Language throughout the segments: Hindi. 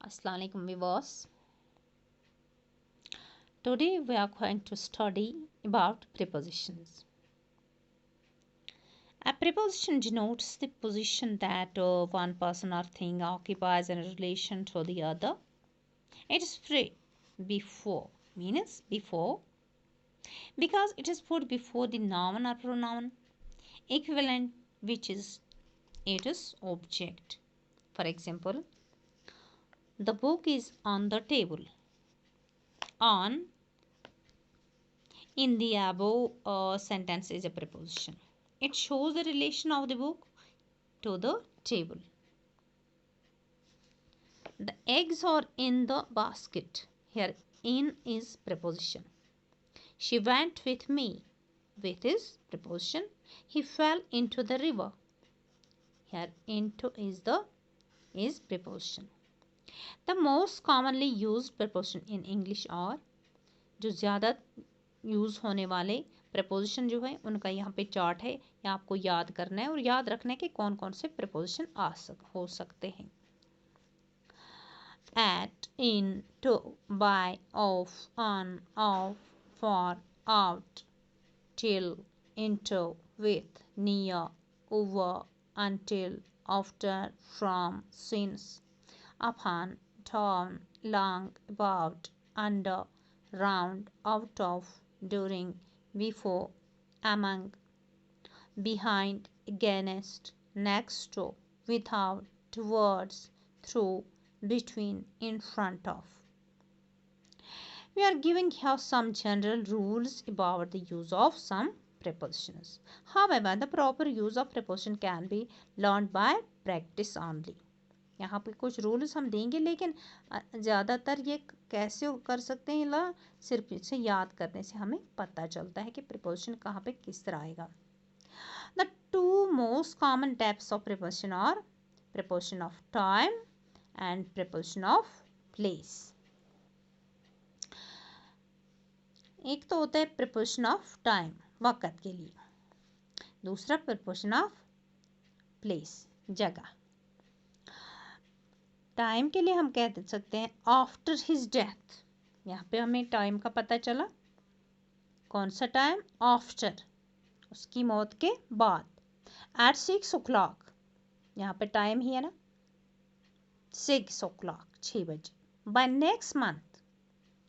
Assalamu alaikum viewers. Today we are going to study about prepositions. A preposition denotes the position that one person or thing occupies in relation to the other. It is free before means before because it is put before the noun or pronoun equivalent which is its object. For example, the book is on the table. On in the above sentence is a preposition. It shows the relation of the book to the table. The eggs are in the basket. Here in is preposition. She went with me. With is preposition. He fell into the river. Here into is preposition. The most commonly used preposition in English are जो ज़्यादा यूज़ होने वाले प्रपोजिशन जो है उनका यहाँ पे चार्ट है, या आपको याद करना है और याद रखना है कि कौन कौन से प्रपोजिशन हो सकते हैं. At, in, to, by, of, on, of, for, out, till, into, with, near, over, until, after, from, since, upon, down, long, about, under, round, out of, during, before, among, behind, against, next to, without, towards, through, between, in front of. We are giving here some general rules about the use of some prepositions. However, the proper use of preposition can be learned by practice only. यहाँ पे कुछ रूल्स हम देंगे, लेकिन ज़्यादातर ये कैसे कर सकते हैं ला सिर्फ इसे याद करने से हमें पता चलता है कि preposition कहाँ पे किस तरह आएगा. The two most common types of preposition are preposition of time and preposition of place. एक तो होता है preposition of time वक़्त के लिए, दूसरा preposition of place जगह. टाइम के लिए हम कह सकते हैं आफ्टर हिज डेथ. यहाँ पे हमें टाइम का पता चला. कौन सा टाइम? आफ्टर, उसकी मौत के बाद. एट 6 o'clock, यहाँ पे टाइम ही है ना, 6 o'clock 6 बजे. बाय नेक्स्ट मंथ,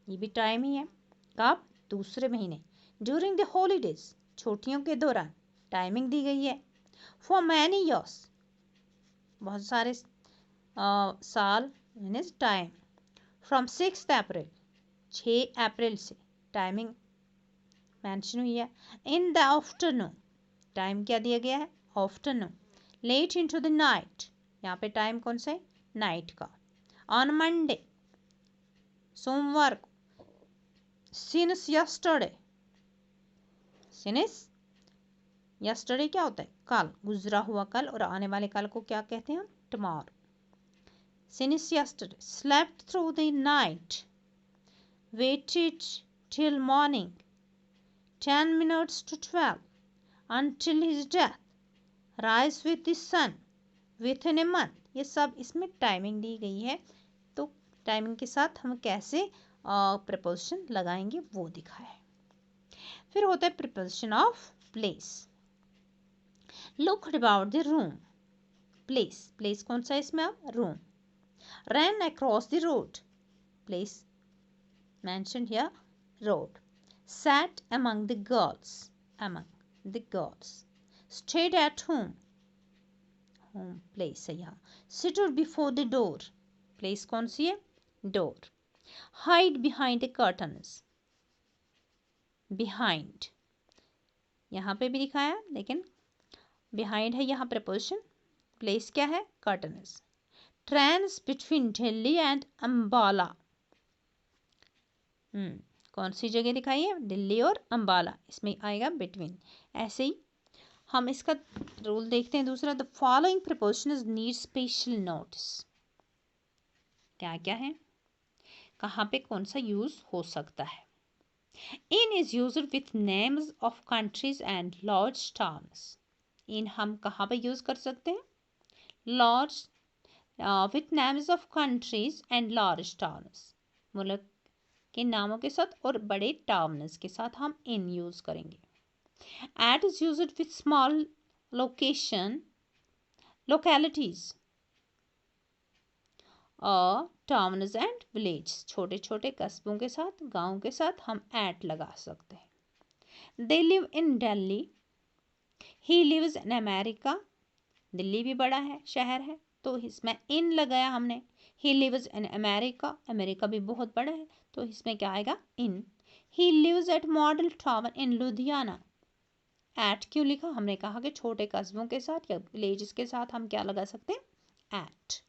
ये भी टाइम ही है. कब? दूसरे महीने. ड्यूरिंग द हॉलीडेज, छुट्टियों के दौरान टाइमिंग दी गई है. फॉर मैनी ईयर्स, बहुत सारे साल मीन्स टाइम. फ्रॉम 6 अप्रैल, 6 अप्रैल से टाइमिंग मेंशन हुई है. इन द आफ्टरनून, टाइम क्या दिया गया है? Afternoon. Late into the night, यहाँ पे टाइम कौन सा है? नाइट का. ऑन मंडे, सोमवार को. सिंस यस्टरडे, सिंस यस्टरडे क्या होता है? कल, गुजरा हुआ कल, और आने वाले कल को क्या कहते हैं हम? Tomorrow. Since yesterday, slept through the night, waited till morning, 10 minutes to 12, until his death, rise with the sun, within a month. ये सब इसमें टाइमिंग दी गई है. तो टाइमिंग के साथ हम कैसे प्रपोजिशन लगाएंगे वो दिखा है. फिर होता है preposition of place. Look about the room. Place, place कौन सा है इसमें? अब room. Ran across the road. Place mentioned here, road. Sat among the girls. Among the girls. Stayed at home. Home place है यहाँ. Stood before the door. Place कौन सी है? Door. Hide behind the curtains. Behind, यहाँ पे भी दिखाया, लेकिन behind है यहाँ preposition. Place क्या है? Curtains. Trains between Delhi and Ambala. कौन सी जगह दिखाई है? दिल्ली और अम्बाला, इसमें आएगा between. ऐसे ही हम इसका रूल देखते हैं दूसरा. The following prepositions need special notice. क्या क्या है, कहाँ पे कौन सा यूज हो सकता है? In is used with names of countries and large towns. In हम कहाँ पे यूज कर सकते हैं? Large with names of countries and large towns, मुल्क के नामों के साथ और बड़े टाउन्स के साथ हम इन यूज करेंगे. At is used with small localities towns and village, छोटे छोटे कस्बों के साथ, गाँव के साथ हम एट लगा सकते हैं. They live in Delhi, he lives in America, Delhi भी बड़ा है, शहर है, तो इसमें इन लगाया हमने. He lives in America, America भी बहुत बड़ा है, तो इसमें क्या आएगा, in. He lives at model town in Ludhiana, at क्यों लिखा, हमने कहा कि छोटे कस्बों के साथ या विलेजेस के साथ हम क्या लगा सकते हैं, eight.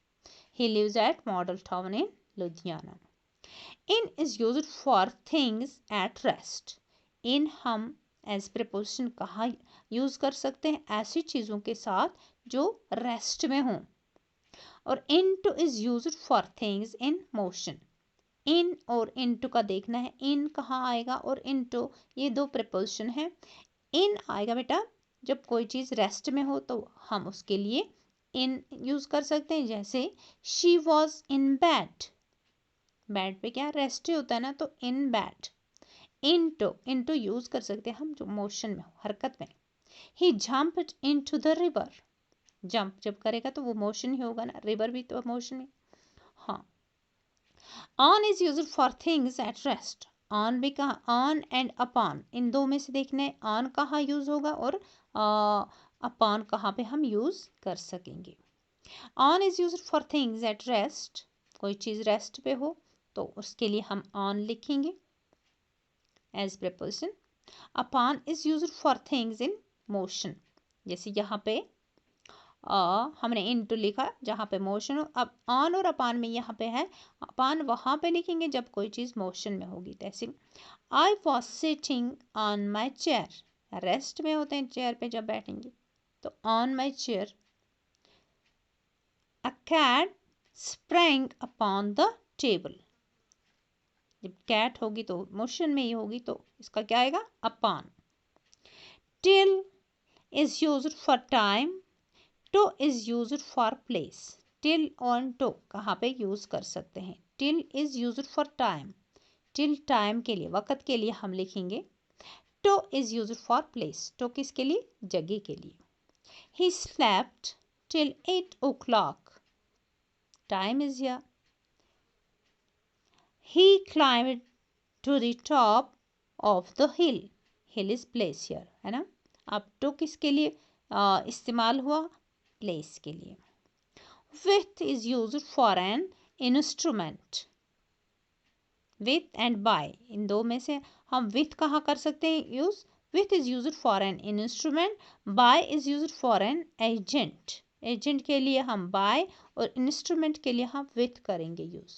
He lives at model town in Ludhiana. In is used for things at rest. In हम as preposition कहाँ यूज कर सकते हैं, ऐसी चीज़ों के साथ जो रेस्ट में हों. और into is used for things in motion. in और into का देखना है, in कहाँ आएगा और into, ये दो preposition है. in आएगा बेटा जब कोई चीज़ रेस्ट में हो, तो हम उसके लिए इन यूज कर सकते हैं. जैसे she was in bed, bed पे क्या रेस्ट होता है ना, तो इन बेड. इनटू यूज कर सकते हैं हम जो मोशन में हो, हरकत में. He jumped into the river, jump जब करेगा तो वो मोशन ही होगा ना, रिवर भी तो मोशन में. हाँ. On is used for things at rest. On भी कहाँ, ऑन एंड अपॉन, इन दो में से देखने ऑन कहाँ यूज होगा और अपॉन कहाँ पे हम यूज कर सकेंगे. On is used for things at rest, कोई चीज रेस्ट पे हो तो उसके लिए हम ऑन लिखेंगे as preposition. Upon is used for things in motion, जैसे यहाँ पे हमने इनटू लिखा जहाँ पे मोशन हो. अब ऑन और अपॉन में यहाँ पे है, अपॉन वहाँ पे लिखेंगे जब कोई चीज मोशन में होगी. जैसे I was sitting on my chair, rest में होते हैं चेयर पे जब बैठेंगे, तो on my chair. A cat sprang upon the table, जब कैट होगी तो मोशन में ही होगी, तो इसका क्या आएगा, upon. Till is used for time, to is used for place. Till और to कहाँ पे यूज कर सकते हैं. Till is used for time, till time के लिए, वक़्त के लिए हम लिखेंगे. To is used for place, to किसके लिए, जगह के लिए. He slept till 8 o'clock. Time is here. He climbed to the top of the hill. Hill is place here, है ना. अब to किसके लिए इस्तेमाल हुआ, place के लिए. With is used for an instrument. With and by, इन दो में से हम with कहाँ कर सकते हैं use. With is used for an instrument. By is used for an agent. Agent के लिए हम by और इंस्ट्रूमेंट के लिए हम with करेंगे use.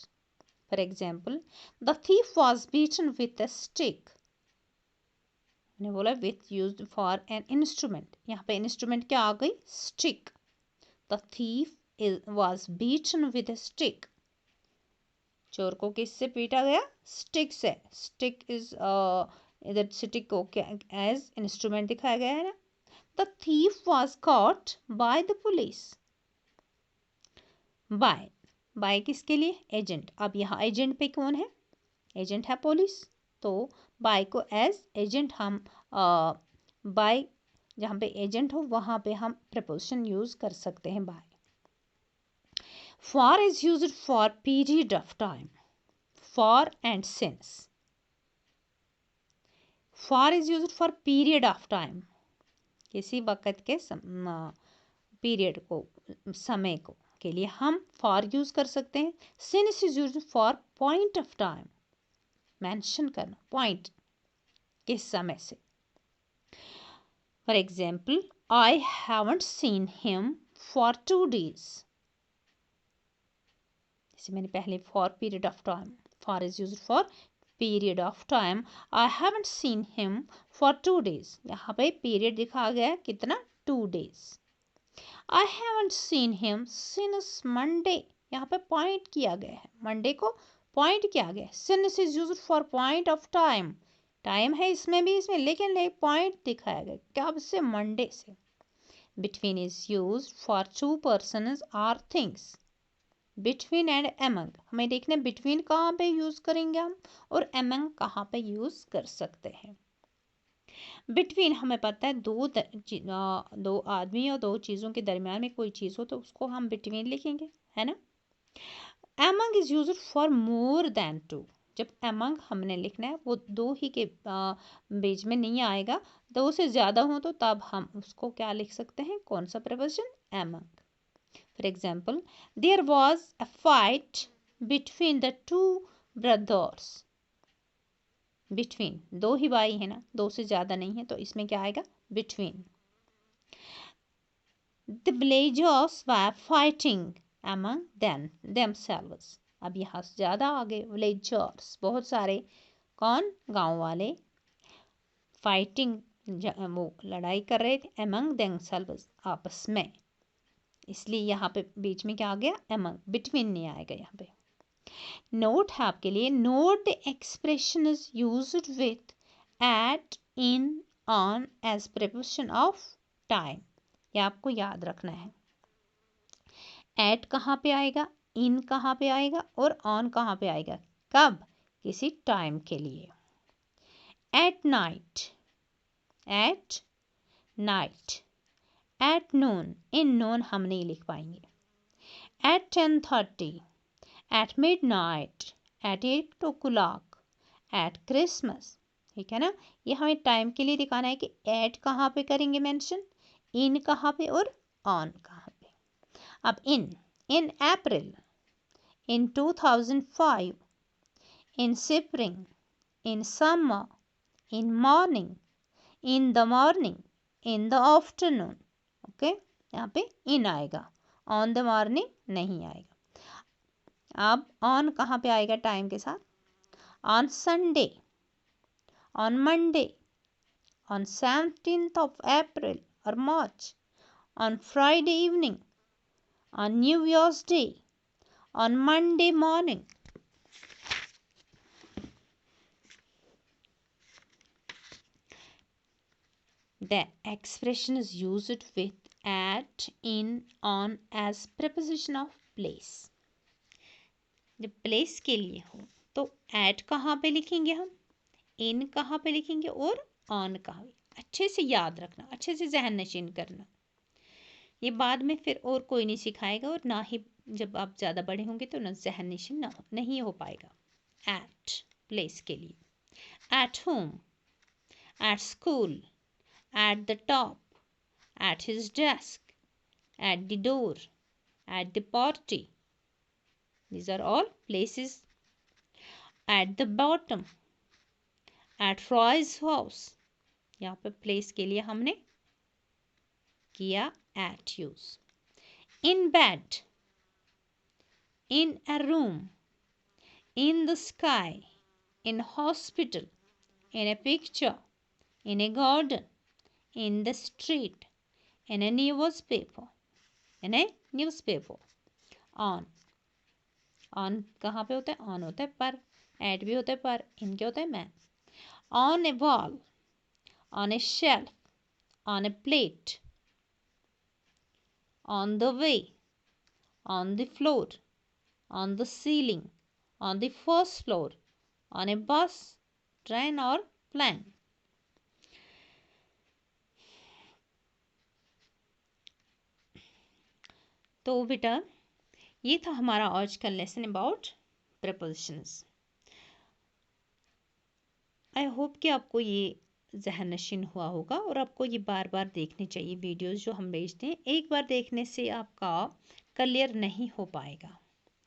For example, the thief was beaten with a stick. मैंने बोला with used for an instrument, यहाँ पे इंस्ट्रूमेंट क्या आ गई, stick. The thief was beaten with a stick. चोर को किससे पीटा गया, स्टिक से. स्टिक इज इधर स्टिक को एज इंस्ट्रूमेंट दिखाया गया है ना. The thief was caught by the police. By किसके लिए, एजेंट. अब यहाँ एजेंट पे कौन है, एजेंट है पुलिस, तो बाय को एज एजेंट हम बाय जहाँ पे एजेंट हो वहाँ पे हम प्रपोजिशन यूज कर सकते हैं bye. For is used for period of time. For and since. For is used for period of time. किसी वक़्त के पीरियड को, समय को के लिए हम for यूज कर सकते हैं. Since is used for point of time. Mention करना, point किस समय से. For example, I haven't seen him for 2 days. जैसे मैंने पहले for period of time, for is used for period of time. I haven't seen him for 2 days. यहाँ पे period दिखा गया है कितना, 2 days. I haven't seen him since Monday. यहाँ पे point किया गया है, Monday को point किया गया है. Since is used for point of time. Time है इसमें भी, इसमें लेकिन एक पॉइंट दिखाया गया, कब से, मंडे से. Between is used for 2 persons or things. Between and among, हमें देखना है बिटवीन कहाँ पे यूज करेंगे हम और एमंग कहाँ पे यूज कर सकते हैं। बिटवीन हमें पता है दो आदमी और दो चीज़ों के दरमियान में कोई चीज़ हो तो उसको हम बिटवीन लिखेंगे, है ना। Among is used for more than two, जब एमंग हमने लिखना है वो दो ही के बीच में नहीं आएगा, दो से ज़्यादा हो तो तब हम उसको क्या लिख सकते हैं, कौन सा preposition, among. For example, there was a fight between the two brothers. Between दो ही भाई है ना, दो से ज़्यादा नहीं है, तो इसमें क्या आएगा, between. The villagers were fighting among themselves। अब यहाँ से ज़्यादा आगे, विलेजर्स बहुत सारे, कौन, गांव वाले, फाइटिंग वो लड़ाई कर रहे थे, among themselves आपस में, इसलिए यहाँ पे बीच में क्या आ गया, among, बिटवीन नहीं आएगा यहाँ पे। नोट है आपके लिए, note the expression is used with at, in, on as preposition of time, ये आपको याद रखना है। एट कहाँ पे आएगा, इन कहाँ पे आएगा और ऑन कहाँ पे आएगा, कब, किसी टाइम के लिए। At night, at night, at noon, in noon हम नहीं लिख पाएंगे। At 10:30, at midnight, at 8 o'clock, at Christmas, ठीक है ना। ये हमें टाइम के लिए दिखाना है कि एट कहाँ पे करेंगे मेंशन, इन कहाँ पे और ऑन कहाँ पे। अब in April, in 2005, in spring, in summer, in morning, in the morning, in the afternoon, okay यहाँ पे in आएगा, on the morning नहीं आएगा। अब on कहाँ पे आएगा टाइम के साथ, on Sunday, on Monday, on 17th of April or March, on Friday evening, on New Year's Day, on Monday morning। The expression is used with at, in, on as preposition of place। जब place के लिए हो तो at कहाँ पे लिखेंगे हम, in कहाँ पे लिखेंगे और on कहाँ पे। अच्छे से याद रखना, अच्छे से जहन नशीन करना, ये बाद में फिर और कोई नहीं सिखाएगा और ना ही जब आप ज़्यादा बड़े होंगे तो ना जहन नशीन नहीं हो पाएगा। at place के लिए, at home, at school, at the top, at his desk, at the door, at the party, these are all places। at the bottom, at Roy's house, यहाँ पे place के लिए हमने किया at use। in bed, in a room, in the sky, in hospital, in a picture, in a garden, in the street, in a newspaper, in a newspaper। on, on कहाँ पे होता है, on होता है पर, at भी होता है पर, in क्या होता है मैं। on a wall, on a shelf, on a plate, on the way, on the floor, on the ceiling, on the first floor, on a bus, train or plane। तो बेटा ये था हमारा आज का lesson about propositions. I hope कि आपको ये जहन नशीन हुआ होगा और आपको ये बार बार देखने चाहिए वीडियोस जो हम भेजते हैं। एक बार देखने से आपका क्लियर नहीं हो पाएगा,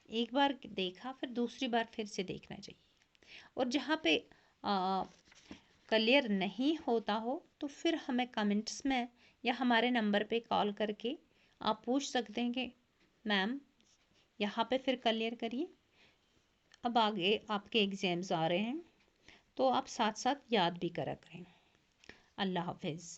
एक बार देखा फिर दूसरी बार फिर से देखना चाहिए। और जहाँ पे क्लियर नहीं होता हो तो फिर हमें कमेंट्स में या हमारे नंबर पे कॉल करके आप पूछ सकते हैं कि मैम यहाँ पे फिर क्लियर करिए। अब आगे आपके एग्ज़ाम्स आ रहे हैं तो आप साथ साथ याद भी करा करें। अल्लाह हाफिज़।